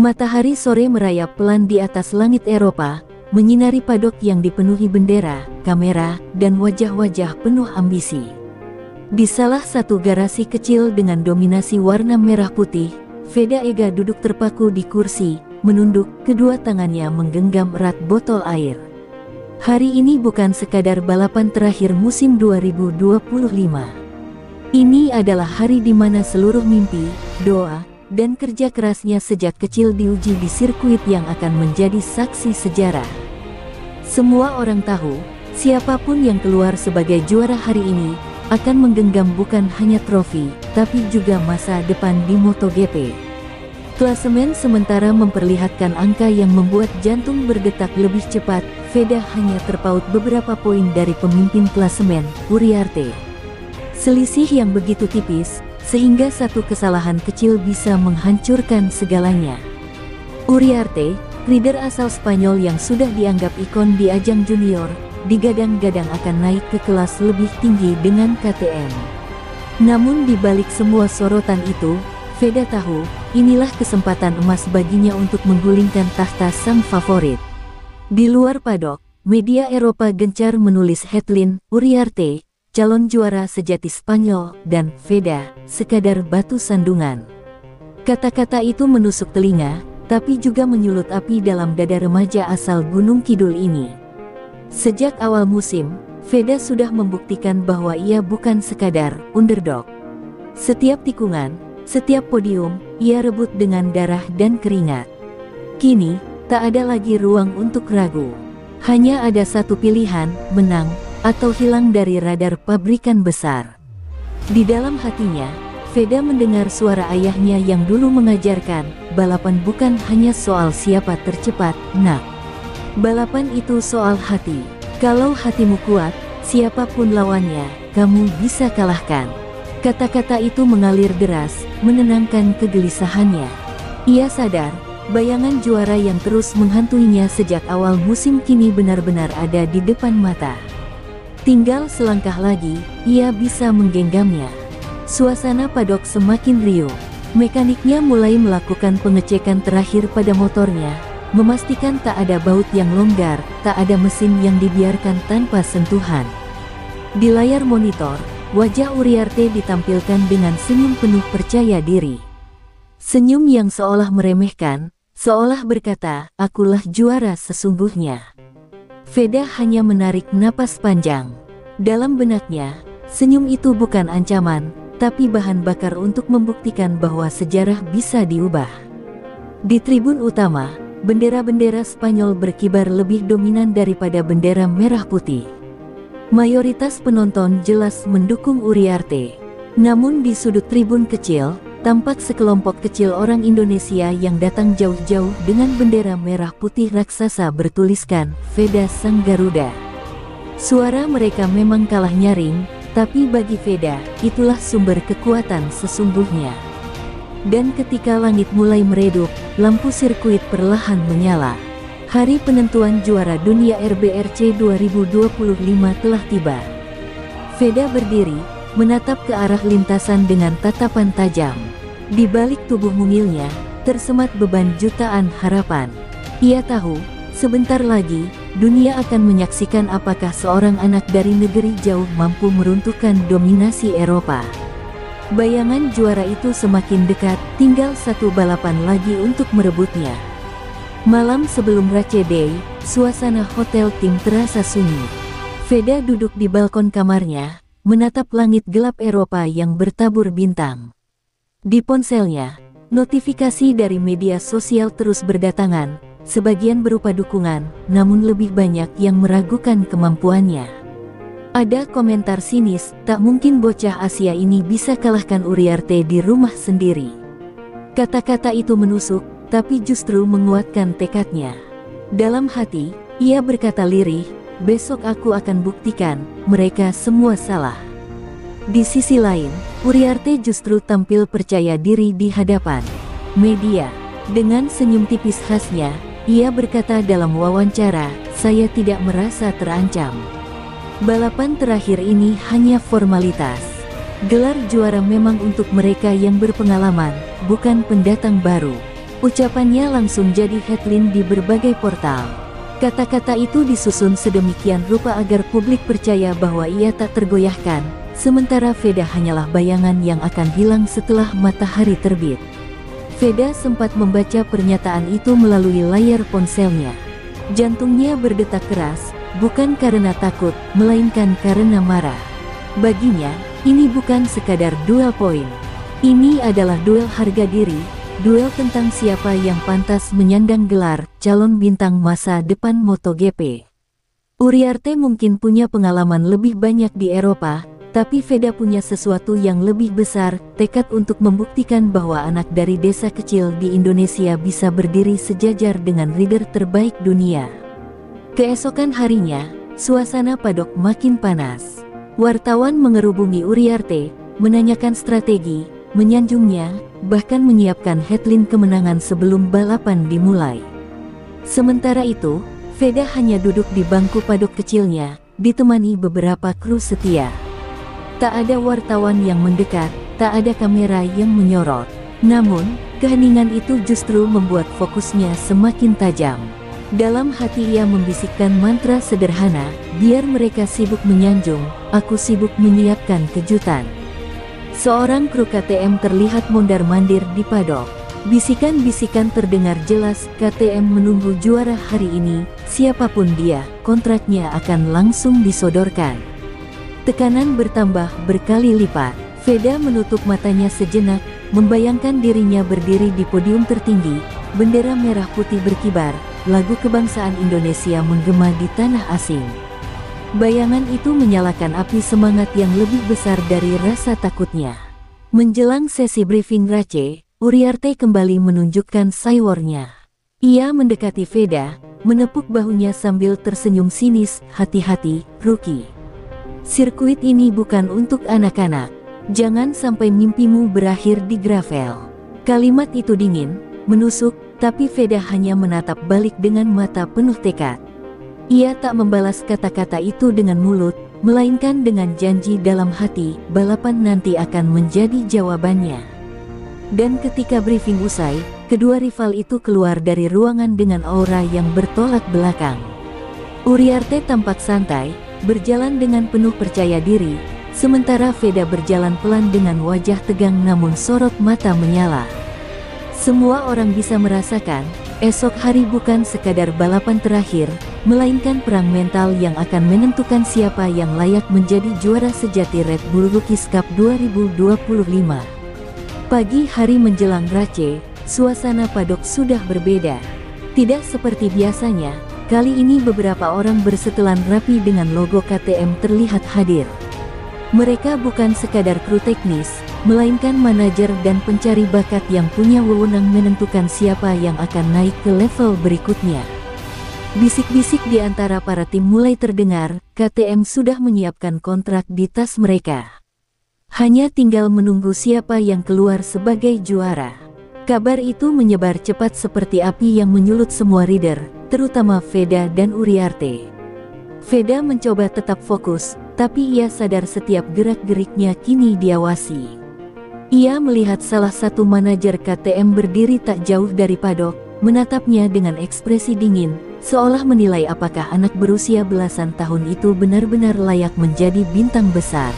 Matahari sore merayap pelan di atas langit Eropa, menyinari padok yang dipenuhi bendera, kamera, dan wajah-wajah penuh ambisi. Di salah satu garasi kecil dengan dominasi warna merah putih, Veda Ega duduk terpaku di kursi, menunduk, kedua tangannya menggenggam erat botol air. Hari ini bukan sekadar balapan terakhir musim 2025. Ini adalah hari di mana seluruh mimpi, doa, dan kerja kerasnya sejak kecil diuji di sirkuit yang akan menjadi saksi sejarah. Semua orang tahu, siapapun yang keluar sebagai juara hari ini, akan menggenggam bukan hanya trofi, tapi juga masa depan di MotoGP. Klasemen sementara memperlihatkan angka yang membuat jantung berdetak lebih cepat. Veda hanya terpaut beberapa poin dari pemimpin klasemen, Uriarte. Selisih yang begitu tipis, sehingga satu kesalahan kecil bisa menghancurkan segalanya. Uriarte, rider asal Spanyol yang sudah dianggap ikon di ajang junior, digadang-gadang akan naik ke kelas lebih tinggi dengan KTM. Namun di balik semua sorotan itu, Veda tahu, inilah kesempatan emas baginya untuk menggulingkan tahta sang favorit. Di luar padok, media Eropa gencar menulis headline, Uriarte, calon juara sejati Spanyol, dan Veda, sekadar batu sandungan. Kata-kata itu menusuk telinga, tapi juga menyulut api dalam dada remaja asal Gunung Kidul ini. Sejak awal musim, Veda sudah membuktikan bahwa ia bukan sekadar underdog. Setiap tikungan, setiap podium, ia rebut dengan darah dan keringat. Kini, tak ada lagi ruang untuk ragu. Hanya ada satu pilihan, menang, atau hilang dari radar pabrikan besar. Di dalam hatinya, Veda mendengar suara ayahnya yang dulu mengajarkan, balapan bukan hanya soal siapa tercepat, nak. Balapan itu soal hati. Kalau hatimu kuat, siapapun lawannya, kamu bisa kalahkan. Kata-kata itu mengalir deras, menenangkan kegelisahannya. Ia sadar, bayangan juara yang terus menghantuinya sejak awal musim kini benar-benar ada di depan mata. Tinggal selangkah lagi, ia bisa menggenggamnya. Suasana padok semakin riuh. Mekaniknya mulai melakukan pengecekan terakhir pada motornya, memastikan tak ada baut yang longgar, tak ada mesin yang dibiarkan tanpa sentuhan. Di layar monitor, wajah Uriarte ditampilkan dengan senyum penuh percaya diri. Senyum yang seolah meremehkan, seolah berkata, akulah juara sesungguhnya. Veda hanya menarik napas panjang. Dalam benaknya, senyum itu bukan ancaman, tapi bahan bakar untuk membuktikan bahwa sejarah bisa diubah. Di tribun utama, bendera-bendera Spanyol berkibar lebih dominan daripada bendera merah putih. Mayoritas penonton jelas mendukung Uriarte. Namun di sudut tribun kecil, tampak sekelompok kecil orang Indonesia yang datang jauh-jauh dengan bendera merah putih raksasa bertuliskan, Veda Sang Garuda. Suara mereka memang kalah nyaring, tapi bagi Veda, itulah sumber kekuatan sesungguhnya. Dan ketika langit mulai meredup, lampu sirkuit perlahan menyala. Hari penentuan juara dunia RBRC 2025 telah tiba. Veda berdiri, menatap ke arah lintasan dengan tatapan tajam. Di balik tubuh mungilnya, tersemat beban jutaan harapan. Ia tahu, sebentar lagi, dunia akan menyaksikan apakah seorang anak dari negeri jauh mampu meruntuhkan dominasi Eropa. Bayangan juara itu semakin dekat, tinggal satu balapan lagi untuk merebutnya. Malam sebelum race day, suasana hotel tim terasa sunyi. Veda duduk di balkon kamarnya, menatap langit gelap Eropa yang bertabur bintang. Di ponselnya, notifikasi dari media sosial terus berdatangan, sebagian berupa dukungan, namun lebih banyak yang meragukan kemampuannya. Ada komentar sinis, tak mungkin bocah Asia ini bisa kalahkan Uriarte di rumah sendiri. Kata-kata itu menusuk, tapi justru menguatkan tekadnya. Dalam hati, ia berkata lirih, besok aku akan buktikan, mereka semua salah. Di sisi lain, Uriarte justru tampil percaya diri di hadapan media. Dengan senyum tipis khasnya, ia berkata dalam wawancara, saya tidak merasa terancam. Balapan terakhir ini hanya formalitas. Gelar juara memang untuk mereka yang berpengalaman, bukan pendatang baru. Ucapannya langsung jadi headline di berbagai portal. Kata-kata itu disusun sedemikian rupa agar publik percaya bahwa ia tak tergoyahkan, sementara Veda hanyalah bayangan yang akan hilang setelah matahari terbit. Veda sempat membaca pernyataan itu melalui layar ponselnya. Jantungnya berdetak keras, bukan karena takut, melainkan karena marah. Baginya, ini bukan sekadar duel poin. Ini adalah duel harga diri, duel tentang siapa yang pantas menyandang gelar calon bintang masa depan MotoGP. Uriarte mungkin punya pengalaman lebih banyak di Eropa, tapi Veda punya sesuatu yang lebih besar, tekad untuk membuktikan bahwa anak dari desa kecil di Indonesia bisa berdiri sejajar dengan rider terbaik dunia. Keesokan harinya, suasana padok makin panas. Wartawan mengerubungi Uriarte, menanyakan strategi, menyanjungnya, bahkan menyiapkan headline kemenangan sebelum balapan dimulai. Sementara itu, Veda hanya duduk di bangku padok kecilnya, ditemani beberapa kru setia. Tak ada wartawan yang mendekat, tak ada kamera yang menyorot. Namun, keheningan itu justru membuat fokusnya semakin tajam. Dalam hati ia membisikkan mantra sederhana, biar mereka sibuk menyanjung, aku sibuk menyiapkan kejutan. Seorang kru KTM terlihat mondar-mandir di padok. Bisikan-bisikan terdengar jelas, KTM menunggu juara hari ini, siapapun dia, kontraknya akan langsung disodorkan. Tekanan bertambah berkali lipat. Veda menutup matanya sejenak, membayangkan dirinya berdiri di podium tertinggi, bendera merah putih berkibar, lagu kebangsaan Indonesia menggema di tanah asing. Bayangan itu menyalakan api semangat yang lebih besar dari rasa takutnya. Menjelang sesi briefing Race, Uriarte kembali menunjukkan cywornya. Ia mendekati Veda, menepuk bahunya sambil tersenyum sinis, hati-hati, rookie. Sirkuit ini bukan untuk anak-anak. Jangan sampai mimpimu berakhir di gravel. Kalimat itu dingin, menusuk, tapi Veda hanya menatap balik dengan mata penuh tekad. Ia tak membalas kata-kata itu dengan mulut, melainkan dengan janji dalam hati, balapan nanti akan menjadi jawabannya. Dan ketika briefing usai, kedua rival itu keluar dari ruangan dengan aura yang bertolak belakang. Uriarte tampak santai, berjalan dengan penuh percaya diri, sementara Veda berjalan pelan dengan wajah tegang namun sorot mata menyala. Semua orang bisa merasakan, esok hari bukan sekadar balapan terakhir, melainkan perang mental yang akan menentukan siapa yang layak menjadi juara sejati Red Bull Rookies Cup 2025. Pagi hari menjelang Race, suasana padok sudah berbeda. Tidak seperti biasanya, kali ini beberapa orang bersetelan rapi dengan logo KTM terlihat hadir. Mereka bukan sekadar kru teknis, melainkan manajer dan pencari bakat yang punya wewenang menentukan siapa yang akan naik ke level berikutnya. Bisik-bisik di antara para tim mulai terdengar, KTM sudah menyiapkan kontrak di tas mereka. Hanya tinggal menunggu siapa yang keluar sebagai juara. Kabar itu menyebar cepat seperti api yang menyulut semua rider, terutama Veda dan Uriarte. Veda mencoba tetap fokus, tapi ia sadar setiap gerak-geriknya kini diawasi. Ia melihat salah satu manajer KTM berdiri tak jauh dari padok, menatapnya dengan ekspresi dingin, seolah menilai apakah anak berusia belasan tahun itu benar-benar layak menjadi bintang besar.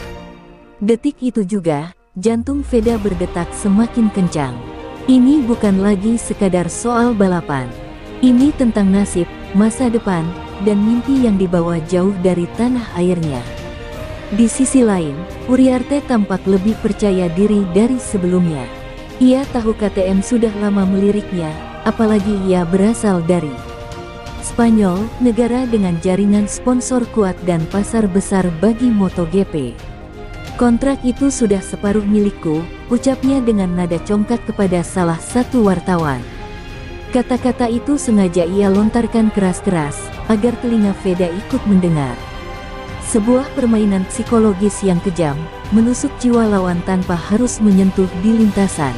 Detik itu juga, jantung Veda berdetak semakin kencang. Ini bukan lagi sekadar soal balapan. Ini tentang nasib, masa depan, dan mimpi yang dibawa jauh dari tanah airnya. Di sisi lain, Uriarte tampak lebih percaya diri dari sebelumnya. Ia tahu KTM sudah lama meliriknya, apalagi ia berasal dari Spanyol, negara dengan jaringan sponsor kuat dan pasar besar bagi MotoGP. Kontrak itu sudah separuh milikku, ucapnya dengan nada congkak kepada salah satu wartawan. Kata-kata itu sengaja ia lontarkan keras-keras, agar telinga Veda ikut mendengar. Sebuah permainan psikologis yang kejam, menusuk jiwa lawan tanpa harus menyentuh di lintasan.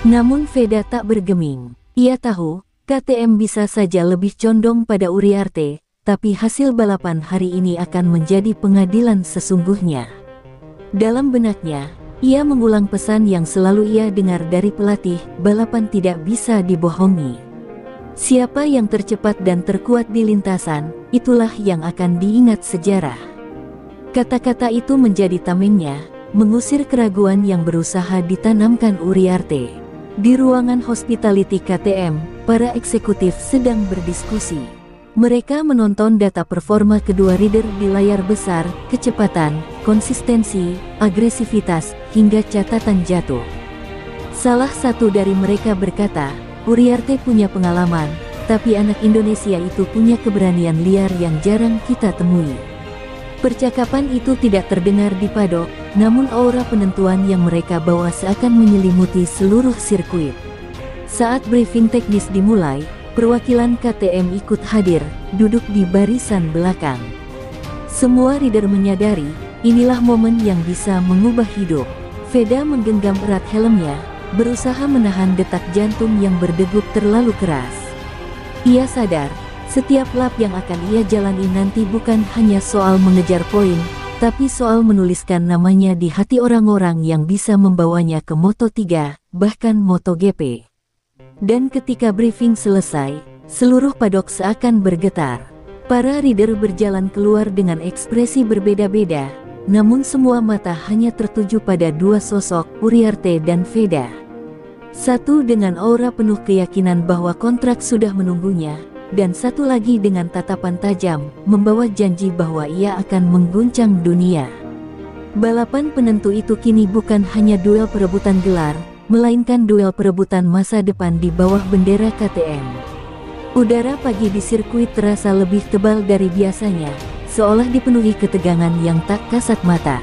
Namun Veda tak bergeming. Ia tahu, KTM bisa saja lebih condong pada Uriarte, tapi hasil balapan hari ini akan menjadi pengadilan sesungguhnya. Dalam benaknya, Ia mengulang pesan yang selalu ia dengar dari pelatih, balapan tidak bisa dibohongi. Siapa yang tercepat dan terkuat di lintasan, itulah yang akan diingat sejarah. Kata-kata itu menjadi tamengnya, mengusir keraguan yang berusaha ditanamkan Uriarte. Di ruangan hospitality KTM, para eksekutif sedang berdiskusi. Mereka menonton data performa kedua rider di layar besar, kecepatan, konsistensi, agresivitas, hingga catatan jatuh. Salah satu dari mereka berkata, Uriarte punya pengalaman, tapi anak Indonesia itu punya keberanian liar yang jarang kita temui. Percakapan itu tidak terdengar di padok, namun aura penentuan yang mereka bawa seakan menyelimuti seluruh sirkuit. Saat briefing teknis dimulai, perwakilan KTM ikut hadir, duduk di barisan belakang. Semua rider menyadari, inilah momen yang bisa mengubah hidup. Veda menggenggam erat helmnya, berusaha menahan detak jantung yang berdegup terlalu keras. Ia sadar, setiap lap yang akan ia jalani nanti bukan hanya soal mengejar poin, tapi soal menuliskan namanya di hati orang-orang yang bisa membawanya ke Moto3, bahkan MotoGP. Dan ketika briefing selesai, seluruh padok seakan bergetar. Para rider berjalan keluar dengan ekspresi berbeda-beda, namun semua mata hanya tertuju pada dua sosok, Uriarte dan Veda. Satu dengan aura penuh keyakinan bahwa kontrak sudah menunggunya, dan satu lagi dengan tatapan tajam, membawa janji bahwa ia akan mengguncang dunia. Balapan penentu itu kini bukan hanya duel perebutan gelar, melainkan duel perebutan masa depan di bawah bendera KTM. Udara pagi di sirkuit terasa lebih tebal dari biasanya, seolah dipenuhi ketegangan yang tak kasat mata.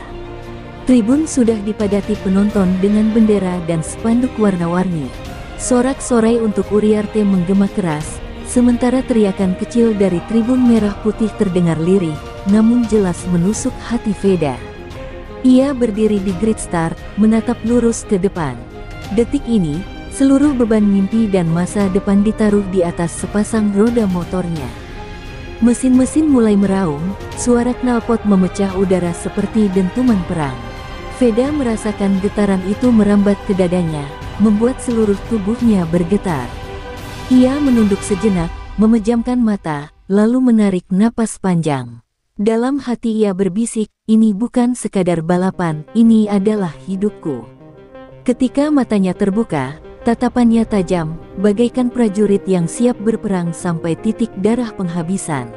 Tribun sudah dipadati penonton dengan bendera dan spanduk warna-warni. Sorak-sorai untuk Uriarte menggema keras, sementara teriakan kecil dari tribun merah putih terdengar lirih, namun jelas menusuk hati Veda. Ia berdiri di grid start, menatap lurus ke depan. Detik ini, seluruh beban mimpi dan masa depan ditaruh di atas sepasang roda motornya. Mesin-mesin mulai meraung, suara knalpot memecah udara seperti dentuman perang. Veda merasakan getaran itu merambat ke dadanya, membuat seluruh tubuhnya bergetar. Ia menunduk sejenak, memejamkan mata, lalu menarik napas panjang. Dalam hati ia berbisik, ini bukan sekadar balapan, ini adalah hidupku. Ketika matanya terbuka, tatapannya tajam, bagaikan prajurit yang siap berperang sampai titik darah penghabisan.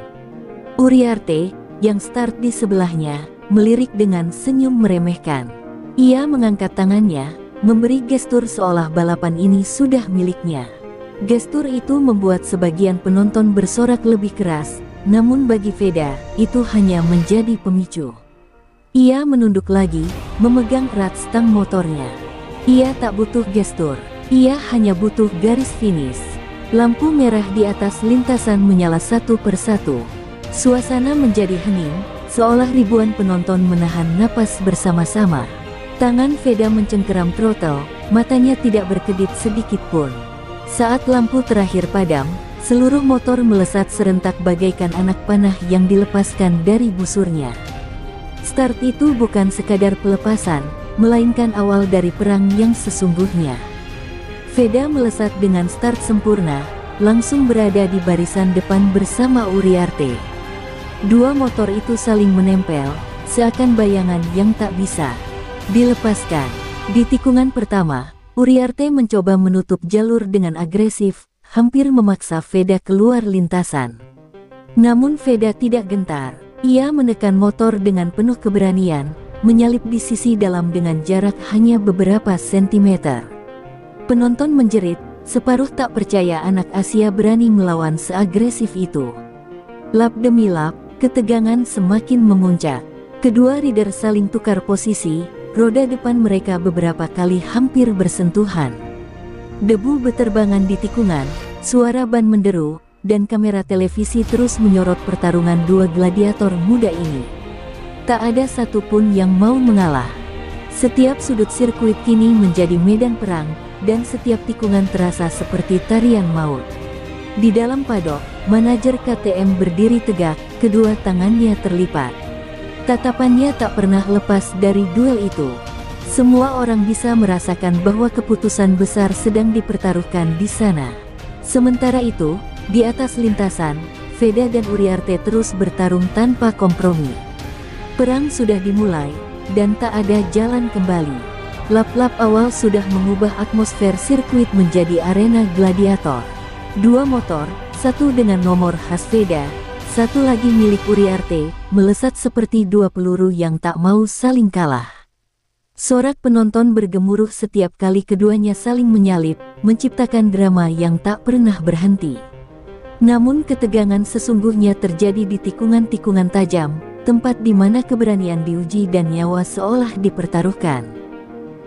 Uriarte, yang start di sebelahnya, melirik dengan senyum meremehkan. Ia mengangkat tangannya, memberi gestur seolah balapan ini sudah miliknya. Gestur itu membuat sebagian penonton bersorak lebih keras, namun bagi Veda, itu hanya menjadi pemicu. Ia menunduk lagi, memegang erat stang motornya. Ia tak butuh gestur, ia hanya butuh garis finish. Lampu merah di atas lintasan menyala satu persatu. Suasana menjadi hening, seolah ribuan penonton menahan napas bersama-sama. Tangan Veda mencengkeram throttle, matanya tidak berkedip sedikit pun. Saat lampu terakhir padam, seluruh motor melesat serentak bagaikan anak panah yang dilepaskan dari busurnya. Start itu bukan sekadar pelepasan, melainkan awal dari perang yang sesungguhnya. Veda melesat dengan start sempurna, langsung berada di barisan depan bersama Uriarte. Dua motor itu saling menempel, seakan bayangan yang tak bisa dilepaskan. Di tikungan pertama, Uriarte mencoba menutup jalur dengan agresif, hampir memaksa Veda keluar lintasan. Namun Veda tidak gentar, ia menekan motor dengan penuh keberanian, menyalip di sisi dalam dengan jarak hanya beberapa sentimeter. Penonton menjerit, separuh tak percaya anak Asia berani melawan seagresif itu. Lap demi lap, ketegangan semakin memuncak. Kedua rider saling tukar posisi, roda depan mereka beberapa kali hampir bersentuhan. Debu beterbangan di tikungan, suara ban menderu, dan kamera televisi terus menyorot pertarungan dua gladiator muda ini. Tak ada satupun yang mau mengalah. Setiap sudut sirkuit kini menjadi medan perang, dan setiap tikungan terasa seperti tarian maut. Di dalam padok, manajer KTM berdiri tegak, kedua tangannya terlipat. Tatapannya tak pernah lepas dari duel itu. Semua orang bisa merasakan bahwa keputusan besar sedang dipertaruhkan di sana. Sementara itu, di atas lintasan, Veda dan Uriarte terus bertarung tanpa kompromi. Perang sudah dimulai, dan tak ada jalan kembali. Lap-lap awal sudah mengubah atmosfer sirkuit menjadi arena gladiator. Dua motor, satu dengan nomor khas Veda, satu lagi milik Uriarte, melesat seperti dua peluru yang tak mau saling kalah. Sorak penonton bergemuruh setiap kali keduanya saling menyalip, menciptakan drama yang tak pernah berhenti. Namun ketegangan sesungguhnya terjadi di tikungan-tikungan tajam, tempat di mana keberanian diuji dan nyawa seolah dipertaruhkan.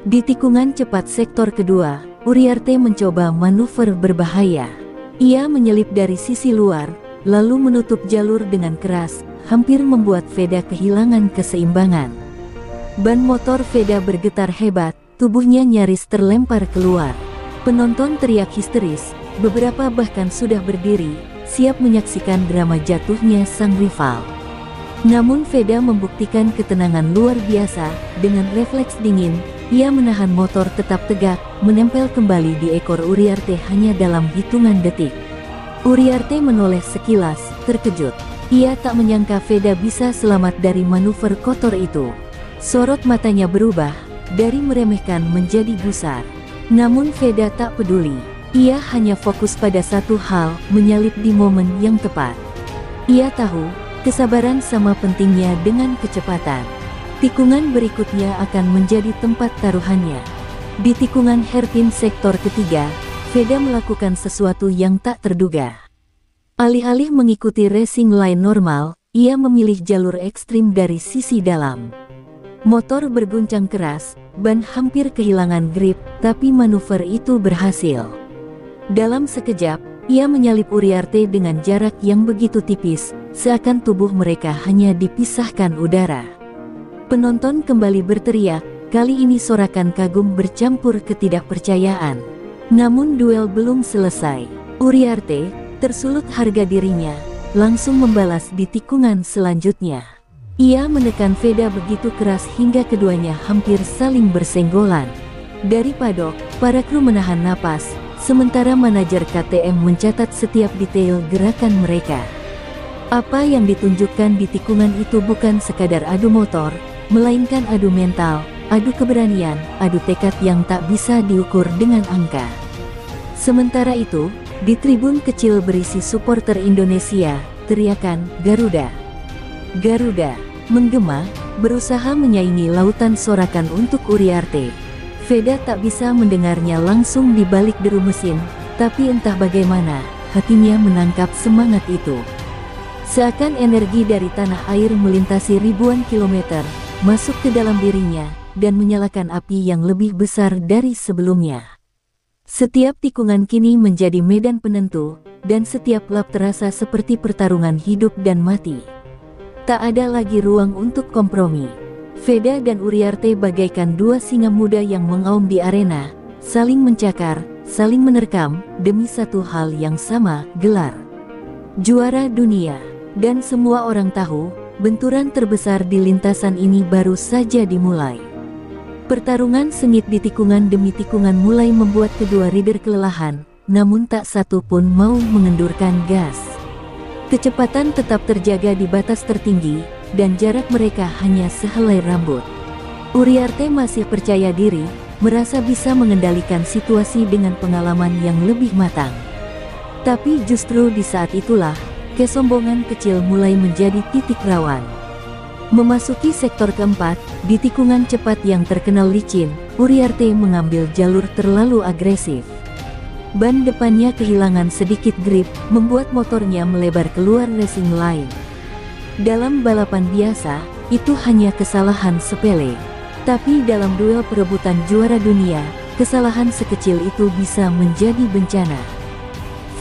Di tikungan cepat sektor kedua, Uriarte mencoba manuver berbahaya. Ia menyelip dari sisi luar, lalu menutup jalur dengan keras, hampir membuat Veda kehilangan keseimbangan. Ban motor Veda bergetar hebat, tubuhnya nyaris terlempar keluar. Penonton teriak histeris, beberapa bahkan sudah berdiri, siap menyaksikan drama jatuhnya sang rival. Namun Veda membuktikan ketenangan luar biasa, dengan refleks dingin, ia menahan motor tetap tegak, menempel kembali di ekor Uriarte hanya dalam hitungan detik. Uriarte menoleh sekilas, terkejut. Ia tak menyangka Veda bisa selamat dari manuver kotor itu. Sorot matanya berubah, dari meremehkan menjadi gusar. Namun Veda tak peduli. Ia hanya fokus pada satu hal, menyalip di momen yang tepat. Ia tahu, kesabaran sama pentingnya dengan kecepatan. Tikungan berikutnya akan menjadi tempat taruhannya. Di tikungan hairpin sektor ketiga, Veda melakukan sesuatu yang tak terduga. Alih-alih mengikuti racing line normal, ia memilih jalur ekstrim dari sisi dalam. Motor berguncang keras, ban hampir kehilangan grip, tapi manuver itu berhasil. Dalam sekejap, ia menyalip Uriarte dengan jarak yang begitu tipis, seakan tubuh mereka hanya dipisahkan udara. Penonton kembali berteriak, kali ini sorakan kagum bercampur ketidakpercayaan. Namun duel belum selesai. Uriarte, tersulut harga dirinya, langsung membalas di tikungan selanjutnya. Ia menekan Veda begitu keras hingga keduanya hampir saling bersenggolan. Dari padok, para kru menahan napas, sementara manajer KTM mencatat setiap detail gerakan mereka. Apa yang ditunjukkan di tikungan itu bukan sekadar adu motor, melainkan adu mental, adu keberanian, adu tekad yang tak bisa diukur dengan angka. Sementara itu, di tribun kecil berisi supporter Indonesia, teriakan "Garuda! Garuda!" menggema, berusaha menyaingi lautan sorakan untuk Uriarte. Veda tak bisa mendengarnya langsung di balik deru mesin, tapi entah bagaimana, hatinya menangkap semangat itu. Seakan energi dari tanah air melintasi ribuan kilometer, masuk ke dalam dirinya, dan menyalakan api yang lebih besar dari sebelumnya. Setiap tikungan kini menjadi medan penentu, dan setiap lap terasa seperti pertarungan hidup dan mati. Tak ada lagi ruang untuk kompromi. Veda dan Uriarte bagaikan dua singa muda yang mengaum di arena, saling mencakar, saling menerkam, demi satu hal yang sama, gelar juara dunia. Dan semua orang tahu, benturan terbesar di lintasan ini baru saja dimulai. Pertarungan sengit di tikungan demi tikungan mulai membuat kedua rider kelelahan, namun tak satu pun mau mengendurkan gas. Kecepatan tetap terjaga di batas tertinggi, dan jarak mereka hanya sehelai rambut. Uriarte masih percaya diri, merasa bisa mengendalikan situasi dengan pengalaman yang lebih matang. Tapi justru di saat itulah, kesombongan kecil mulai menjadi titik rawan. Memasuki sektor keempat, di tikungan cepat yang terkenal licin, Uriarte mengambil jalur terlalu agresif. Ban depannya kehilangan sedikit grip, membuat motornya melebar keluar racing line. Dalam balapan biasa, itu hanya kesalahan sepele. Tapi dalam duel perebutan juara dunia, kesalahan sekecil itu bisa menjadi bencana.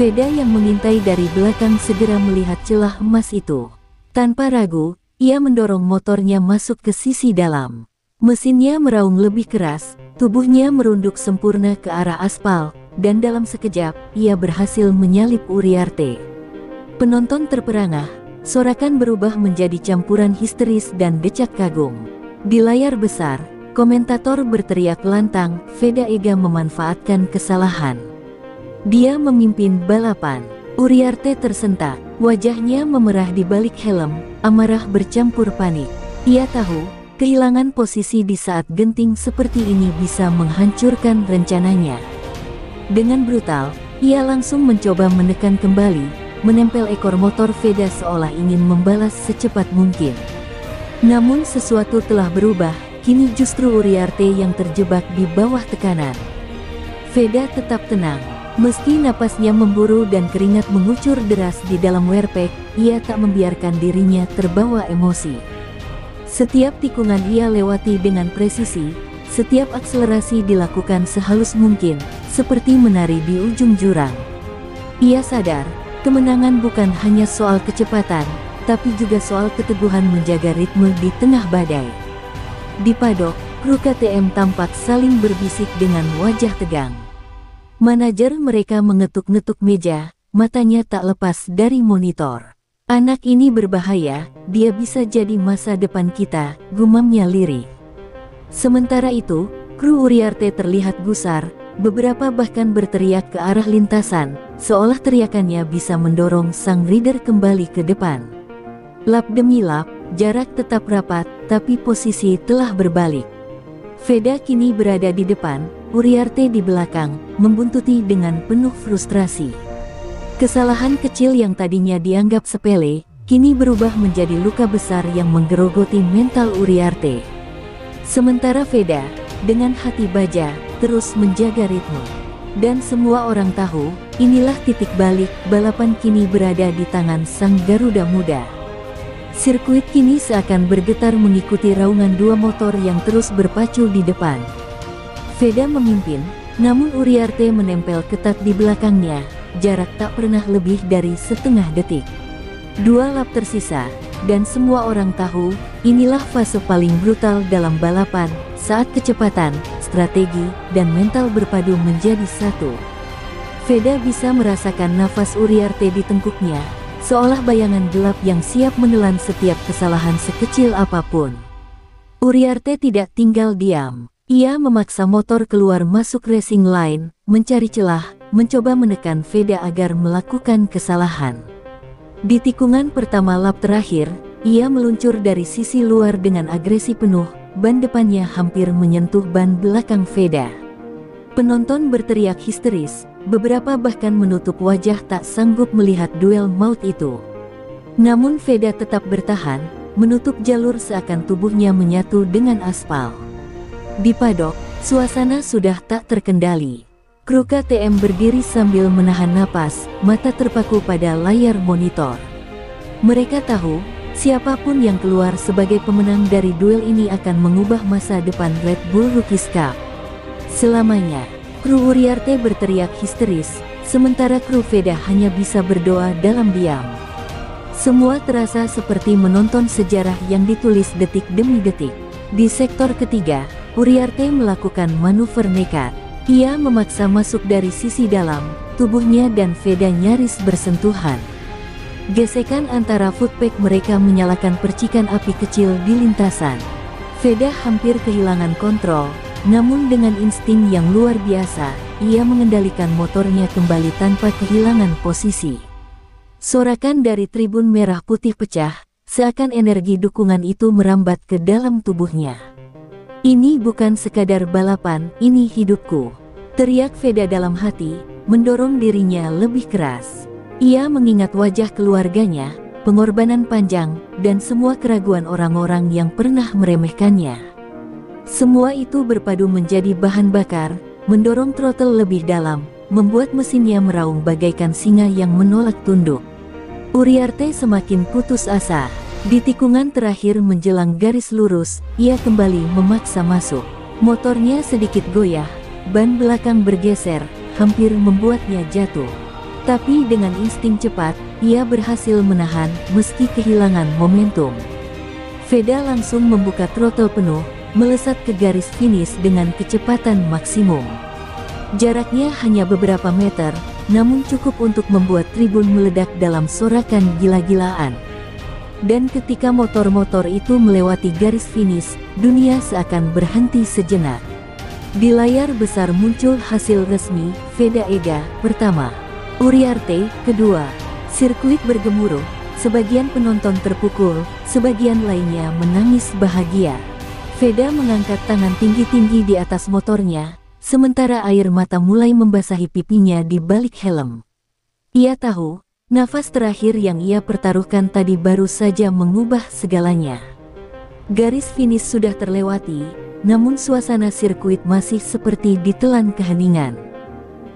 Veda yang mengintai dari belakang segera melihat celah emas itu. Tanpa ragu, ia mendorong motornya masuk ke sisi dalam. Mesinnya meraung lebih keras, tubuhnya merunduk sempurna ke arah aspal, dan dalam sekejap, ia berhasil menyalip Uriarte. Penonton terperangah, sorakan berubah menjadi campuran histeris dan decak kagum. Di layar besar, Komentator berteriak lantang, Veda Ega memanfaatkan kesalahan. Dia memimpin balapan. Uriarte tersentak, wajahnya memerah di balik helm, amarah bercampur panik. Ia tahu, kehilangan posisi di saat genting seperti ini bisa menghancurkan rencananya. Dengan brutal, ia langsung mencoba menekan kembali, menempel ekor motor Veda seolah ingin membalas secepat mungkin. Namun sesuatu telah berubah, kini justru Uriarte yang terjebak di bawah tekanan. Veda tetap tenang. Meski napasnya memburu dan keringat mengucur deras di dalam wearpack, ia tak membiarkan dirinya terbawa emosi. Setiap tikungan ia lewati dengan presisi, setiap akselerasi dilakukan sehalus mungkin, seperti menari di ujung jurang. Ia sadar, kemenangan bukan hanya soal kecepatan, tapi juga soal keteguhan menjaga ritme di tengah badai. Di padok, kru KTM tampak saling berbisik dengan wajah tegang. Manajer mereka mengetuk-ngetuk meja, matanya tak lepas dari monitor. "Anak ini berbahaya, dia bisa jadi masa depan kita," gumamnya lirih. Sementara itu, kru Uriarte terlihat gusar, beberapa bahkan berteriak ke arah lintasan, seolah teriakannya bisa mendorong sang rider kembali ke depan. Lap demi lap, jarak tetap rapat, tapi posisi telah berbalik. Veda kini berada di depan, Uriarte di belakang, membuntuti dengan penuh frustrasi. Kesalahan kecil yang tadinya dianggap sepele, kini berubah menjadi luka besar yang menggerogoti mental Uriarte. Sementara Veda, dengan hati baja, terus menjaga ritme. Dan semua orang tahu, inilah titik balik, balapan kini berada di tangan sang Garuda Muda. Sirkuit kini seakan bergetar mengikuti raungan dua motor yang terus berpacu di depan. Veda memimpin, namun Uriarte menempel ketat di belakangnya, jarak tak pernah lebih dari setengah detik. 2 lap tersisa, dan semua orang tahu, inilah fase paling brutal dalam balapan, saat kecepatan, strategi, dan mental berpadu menjadi satu. Veda bisa merasakan nafas Uriarte di tengkuknya, seolah bayangan gelap yang siap menelan setiap kesalahan sekecil apapun. Uriarte tidak tinggal diam. Ia memaksa motor keluar masuk racing line, mencari celah, mencoba menekan Veda agar melakukan kesalahan. Di tikungan pertama lap terakhir, ia meluncur dari sisi luar dengan agresi penuh, ban depannya hampir menyentuh ban belakang Veda. Penonton berteriak histeris, beberapa bahkan menutup wajah tak sanggup melihat duel maut itu. Namun Veda tetap bertahan, menutup jalur seakan tubuhnya menyatu dengan aspal. Di padok, suasana sudah tak terkendali. Kru KTM berdiri sambil menahan napas, mata terpaku pada layar monitor. Mereka tahu, siapapun yang keluar sebagai pemenang dari duel ini akan mengubah masa depan Red Bull Rookies Cup selamanya. Kru Uriarte berteriak histeris, sementara kru Veda hanya bisa berdoa dalam diam. Semua terasa seperti menonton sejarah yang ditulis detik demi detik. Di sektor ketiga, Uriarte melakukan manuver nekat. Ia memaksa masuk dari sisi dalam, tubuhnya dan Veda nyaris bersentuhan. Gesekan antara footpack mereka menyalakan percikan api kecil di lintasan. Veda hampir kehilangan kontrol, namun dengan insting yang luar biasa, ia mengendalikan motornya kembali tanpa kehilangan posisi. Sorakan dari tribun merah putih pecah, seakan energi dukungan itu merambat ke dalam tubuhnya. "Ini bukan sekadar balapan, ini hidupku," teriak Veda dalam hati, mendorong dirinya lebih keras. Ia mengingat wajah keluarganya, pengorbanan panjang, dan semua keraguan orang-orang yang pernah meremehkannya. Semua itu berpadu menjadi bahan bakar, mendorong throttle lebih dalam, membuat mesinnya meraung bagaikan singa yang menolak tunduk. Uriarte semakin putus asa. Di tikungan terakhir menjelang garis lurus, ia kembali memaksa masuk. Motornya sedikit goyah, ban belakang bergeser, hampir membuatnya jatuh. Tapi dengan insting cepat, ia berhasil menahan meski kehilangan momentum. Veda langsung membuka throttle penuh, melesat ke garis finish dengan kecepatan maksimum. Jaraknya hanya beberapa meter, namun cukup untuk membuat tribun meledak dalam sorakan gila-gilaan. Dan ketika motor-motor itu melewati garis finish, dunia seakan berhenti sejenak. Di layar besar muncul hasil resmi, Veda Ega, pertama. Uriarte, kedua. Sirkuit bergemuruh, sebagian penonton terpukul, sebagian lainnya menangis bahagia. Veda mengangkat tangan tinggi-tinggi di atas motornya, sementara air mata mulai membasahi pipinya di balik helm. Ia tahu, nafas terakhir yang ia pertaruhkan tadi baru saja mengubah segalanya. Garis finish sudah terlewati, namun suasana sirkuit masih seperti ditelan keheningan.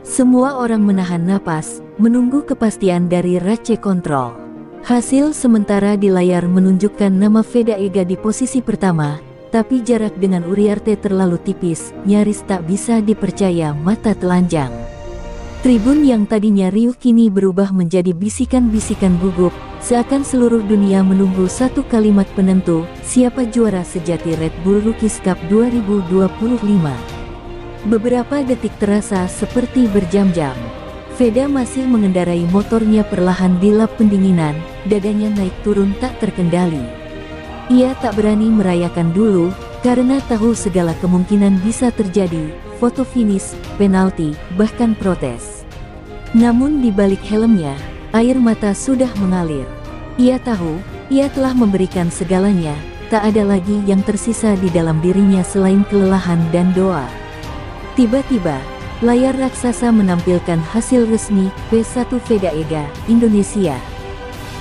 Semua orang menahan napas, menunggu kepastian dari Race Control. Hasil sementara di layar menunjukkan nama Veda Ega di posisi pertama, tapi jarak dengan Uriarte terlalu tipis, nyaris tak bisa dipercaya mata telanjang. Tribun yang tadinya riuh kini berubah menjadi bisikan-bisikan gugup, seakan seluruh dunia menunggu satu kalimat penentu, siapa juara sejati Red Bull Rookies Cup 2025. Beberapa detik terasa seperti berjam-jam. Veda masih mengendarai motornya perlahan di lap pendinginan, dadanya naik turun tak terkendali. Ia tak berani merayakan dulu, karena tahu segala kemungkinan bisa terjadi, foto finish, penalti, bahkan protes. Namun di balik helmnya, air mata sudah mengalir. Ia tahu, ia telah memberikan segalanya, tak ada lagi yang tersisa di dalam dirinya selain kelelahan dan doa. Tiba-tiba, layar raksasa menampilkan hasil resmi, P1 Veda Ega, Indonesia.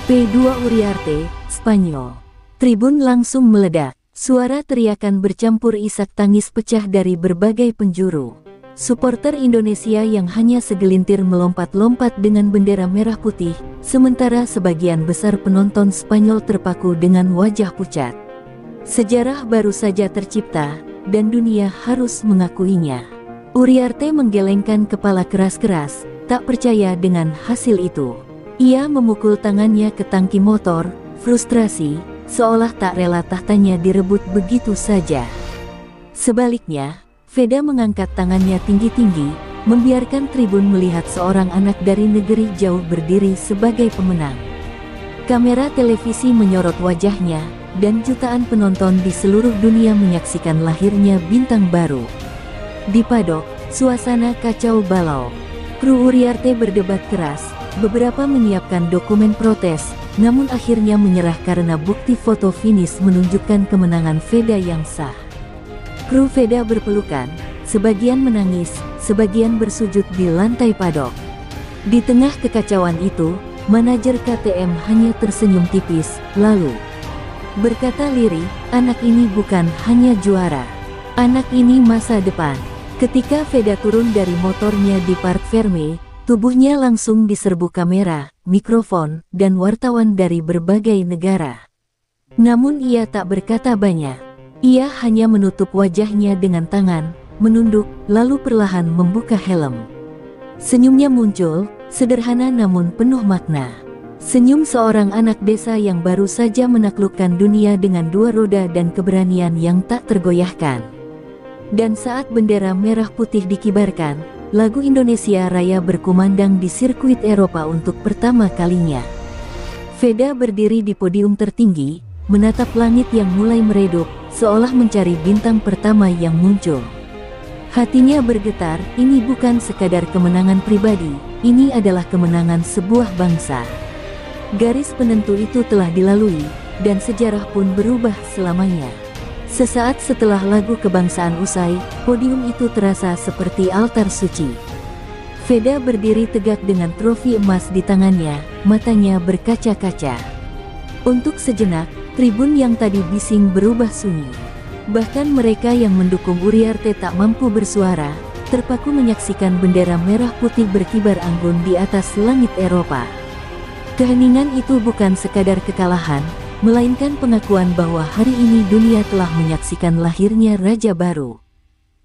P2 Uriarte, Spanyol. Tribun langsung meledak. Suara teriakan bercampur isak tangis pecah dari berbagai penjuru. Supporter Indonesia yang hanya segelintir melompat-lompat dengan bendera merah putih, sementara sebagian besar penonton Spanyol terpaku dengan wajah pucat. Sejarah baru saja tercipta, dan dunia harus mengakuinya. Uriarte menggelengkan kepala keras-keras, tak percaya dengan hasil itu. Ia memukul tangannya ke tangki motor, frustrasi, seolah tak rela tahtanya direbut begitu saja. Sebaliknya, Veda mengangkat tangannya tinggi-tinggi, membiarkan tribun melihat seorang anak dari negeri jauh berdiri sebagai pemenang. Kamera televisi menyorot wajahnya, dan jutaan penonton di seluruh dunia menyaksikan lahirnya bintang baru. Di padok, suasana kacau balau. Kru Uriarte berdebat keras, beberapa menyiapkan dokumen protes, namun akhirnya menyerah karena bukti foto finish menunjukkan kemenangan Veda yang sah. Kru Veda berpelukan, sebagian menangis, sebagian bersujud di lantai padok. Di tengah kekacauan itu, manajer KTM hanya tersenyum tipis, lalu berkata lirih, anak ini bukan hanya juara. Anak ini masa depan. Ketika Veda turun dari motornya di Parc Fermé, tubuhnya langsung diserbu kamera, mikrofon, dan wartawan dari berbagai negara. Namun ia tak berkata banyak. Ia hanya menutup wajahnya dengan tangan, menunduk, lalu perlahan membuka helm. Senyumnya muncul, sederhana namun penuh makna. Senyum seorang anak desa yang baru saja menaklukkan dunia dengan dua roda dan keberanian yang tak tergoyahkan. Dan saat bendera merah putih dikibarkan, lagu Indonesia Raya berkumandang di sirkuit Eropa untuk pertama kalinya. Veda berdiri di podium tertinggi, menatap langit yang mulai meredup, seolah mencari bintang pertama yang muncul. Hatinya bergetar, ini bukan sekadar kemenangan pribadi, ini adalah kemenangan sebuah bangsa. Garis penentu itu telah dilalui, dan sejarah pun berubah selamanya. Sesaat setelah lagu kebangsaan usai, podium itu terasa seperti altar suci. Veda berdiri tegak dengan trofi emas di tangannya, matanya berkaca-kaca. Untuk sejenak, tribun yang tadi bising berubah sunyi. Bahkan mereka yang mendukung Uriarte tak mampu bersuara, terpaku menyaksikan bendera merah putih berkibar anggun di atas langit Eropa. Keheningan itu bukan sekadar kekalahan, melainkan pengakuan bahwa hari ini dunia telah menyaksikan lahirnya raja baru.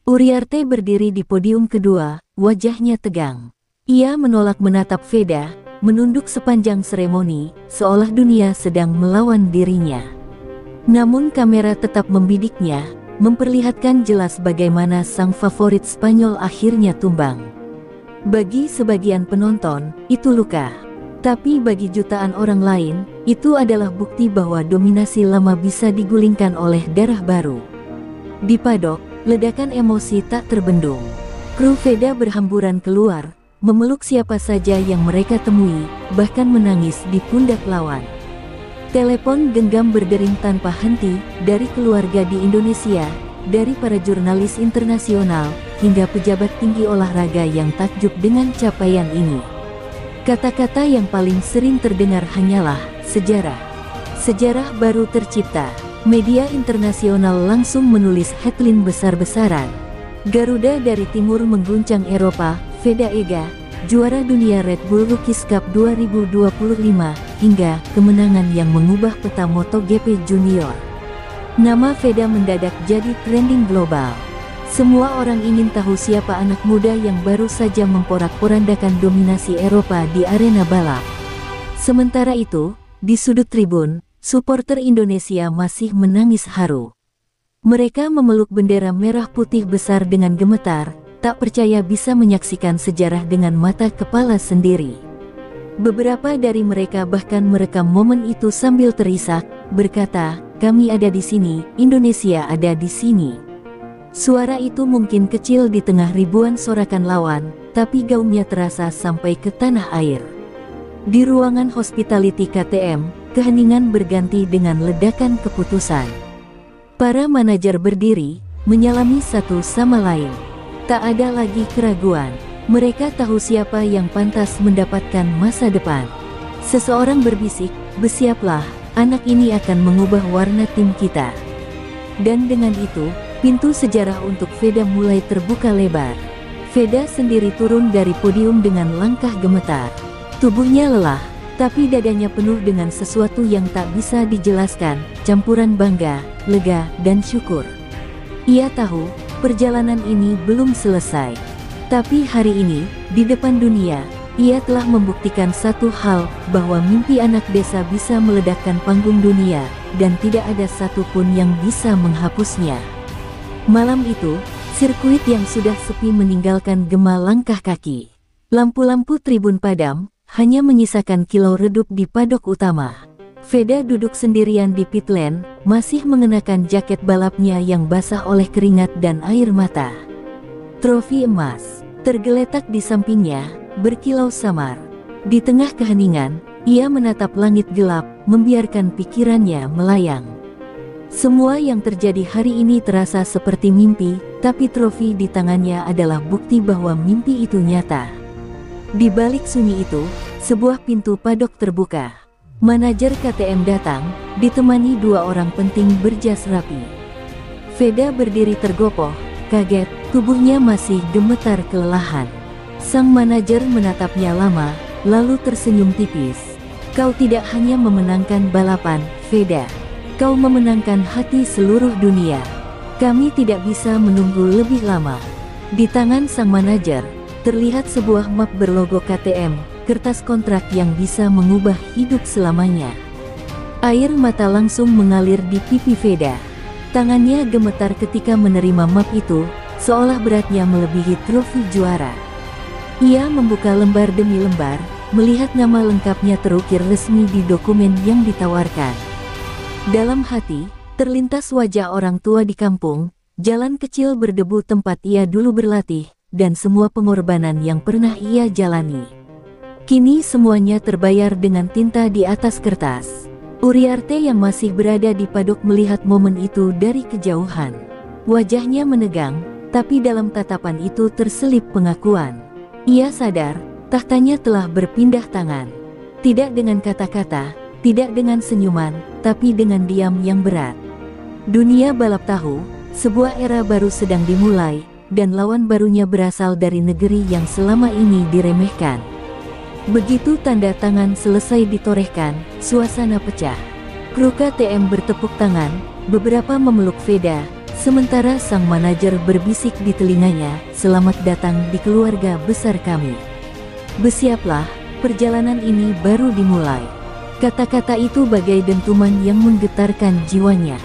Uriarte berdiri di podium kedua, wajahnya tegang. Ia menolak menatap Veda, menunduk sepanjang seremoni, seolah dunia sedang melawan dirinya. Namun kamera tetap membidiknya, memperlihatkan jelas bagaimana sang favorit Spanyol akhirnya tumbang. Bagi sebagian penonton, itu luka. Tapi bagi jutaan orang lain, itu adalah bukti bahwa dominasi lama bisa digulingkan oleh darah baru. Di padok, ledakan emosi tak terbendung. Kru Veda berhamburan keluar, memeluk siapa saja yang mereka temui, bahkan menangis di pundak lawan. Telepon genggam berdering tanpa henti, dari keluarga di Indonesia, dari para jurnalis internasional, hingga pejabat tinggi olahraga yang takjub dengan capaian ini. Kata-kata yang paling sering terdengar hanyalah, sejarah. Sejarah baru tercipta. Media internasional langsung menulis headline besar-besaran. Garuda dari Timur mengguncang Eropa, Veda Ega, juara dunia Red Bull Rookies Cup 2025, hingga kemenangan yang mengubah peta MotoGP Junior. Nama Veda mendadak jadi trending global. Semua orang ingin tahu siapa anak muda yang baru saja memporak-porandakan dominasi Eropa di arena balap. Sementara itu, di sudut tribun, supporter Indonesia masih menangis haru. Mereka memeluk bendera merah putih besar dengan gemetar, tak percaya bisa menyaksikan sejarah dengan mata kepala sendiri. Beberapa dari mereka bahkan merekam momen itu sambil terisak, berkata, "Kami ada di sini, Indonesia ada di sini." Suara itu mungkin kecil di tengah ribuan sorakan lawan, tapi gaungnya terasa sampai ke tanah air. Di ruangan hospitality KTM, keheningan berganti dengan ledakan keputusan. Para manajer berdiri, menyalami satu sama lain. Tak ada lagi keraguan. Mereka tahu siapa yang pantas mendapatkan masa depan. Seseorang berbisik, "Bersiaplah, anak ini akan mengubah warna tim kita." Dan dengan itu, pintu sejarah untuk Veda mulai terbuka lebar. Veda sendiri turun dari podium dengan langkah gemetar. Tubuhnya lelah, tapi dadanya penuh dengan sesuatu yang tak bisa dijelaskan, campuran bangga, lega, dan syukur. Ia tahu, perjalanan ini belum selesai. Tapi hari ini, di depan dunia, ia telah membuktikan satu hal, bahwa mimpi anak desa bisa meledakkan panggung dunia, dan tidak ada satupun yang bisa menghapusnya. Malam itu, sirkuit yang sudah sepi meninggalkan gema langkah kaki. Lampu-lampu tribun padam, hanya menyisakan kilau redup di padok utama. Veda duduk sendirian di pit lane, masih mengenakan jaket balapnya yang basah oleh keringat dan air mata. Trofi emas tergeletak di sampingnya, berkilau samar. Di tengah keheningan, ia menatap langit gelap, membiarkan pikirannya melayang. Semua yang terjadi hari ini terasa seperti mimpi, tapi trofi di tangannya adalah bukti bahwa mimpi itu nyata. Di balik sunyi itu, sebuah pintu padok terbuka. Manajer KTM datang, ditemani dua orang penting berjas rapi. Veda berdiri tergopoh, kaget, tubuhnya masih gemetar kelelahan. Sang manajer menatapnya lama, lalu tersenyum tipis. "Kau tidak hanya memenangkan balapan, Veda. Kau memenangkan hati seluruh dunia. Kami tidak bisa menunggu lebih lama." Di tangan sang manajer, terlihat sebuah map berlogo KTM, kertas kontrak yang bisa mengubah hidup selamanya. Air mata langsung mengalir di pipi Veda. Tangannya gemetar ketika menerima map itu, seolah beratnya melebihi trofi juara. Ia membuka lembar demi lembar, melihat nama lengkapnya terukir resmi di dokumen yang ditawarkan. Dalam hati, terlintas wajah orang tua di kampung, jalan kecil berdebu tempat ia dulu berlatih, dan semua pengorbanan yang pernah ia jalani. Kini semuanya terbayar dengan tinta di atas kertas. Uriarte yang masih berada di padok melihat momen itu dari kejauhan. Wajahnya menegang, tapi dalam tatapan itu terselip pengakuan. Ia sadar, tahtanya telah berpindah tangan. Tidak dengan kata-kata, tidak dengan senyuman, tapi dengan diam yang berat. Dunia balap tahu, sebuah era baru sedang dimulai, dan lawan barunya berasal dari negeri yang selama ini diremehkan. Begitu tanda tangan selesai ditorehkan, suasana pecah. Kru KTM bertepuk tangan, beberapa memeluk Veda, sementara sang manajer berbisik di telinganya, "Selamat datang di keluarga besar kami. Bersiaplah, perjalanan ini baru dimulai." Kata-kata itu bagai dentuman yang menggetarkan jiwanya.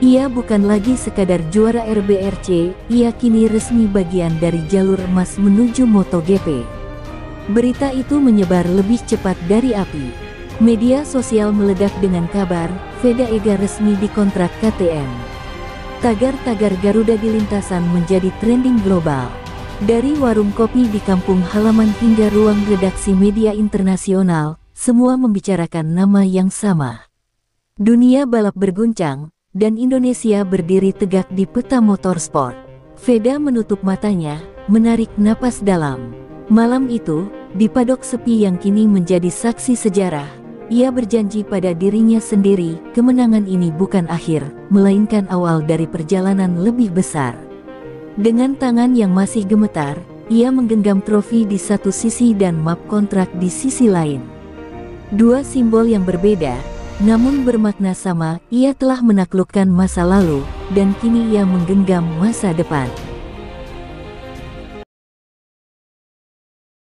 Ia bukan lagi sekadar juara RBRC, ia kini resmi bagian dari jalur emas menuju MotoGP. Berita itu menyebar lebih cepat dari api. Media sosial meledak dengan kabar, Veda Ega resmi dikontrak KTM. Tagar-tagar Garuda di lintasan menjadi trending global. Dari warung kopi di kampung halaman hingga ruang redaksi media internasional, semua membicarakan nama yang sama. Dunia balap berguncang, dan Indonesia berdiri tegak di peta motorsport. Veda menutup matanya, menarik napas dalam. Malam itu, di padok sepi yang kini menjadi saksi sejarah, ia berjanji pada dirinya sendiri, kemenangan ini bukan akhir, melainkan awal dari perjalanan lebih besar. Dengan tangan yang masih gemetar, ia menggenggam trofi di satu sisi dan map kontrak di sisi lain. Dua simbol yang berbeda, namun bermakna sama. Ia telah menaklukkan masa lalu, dan kini ia menggenggam masa depan.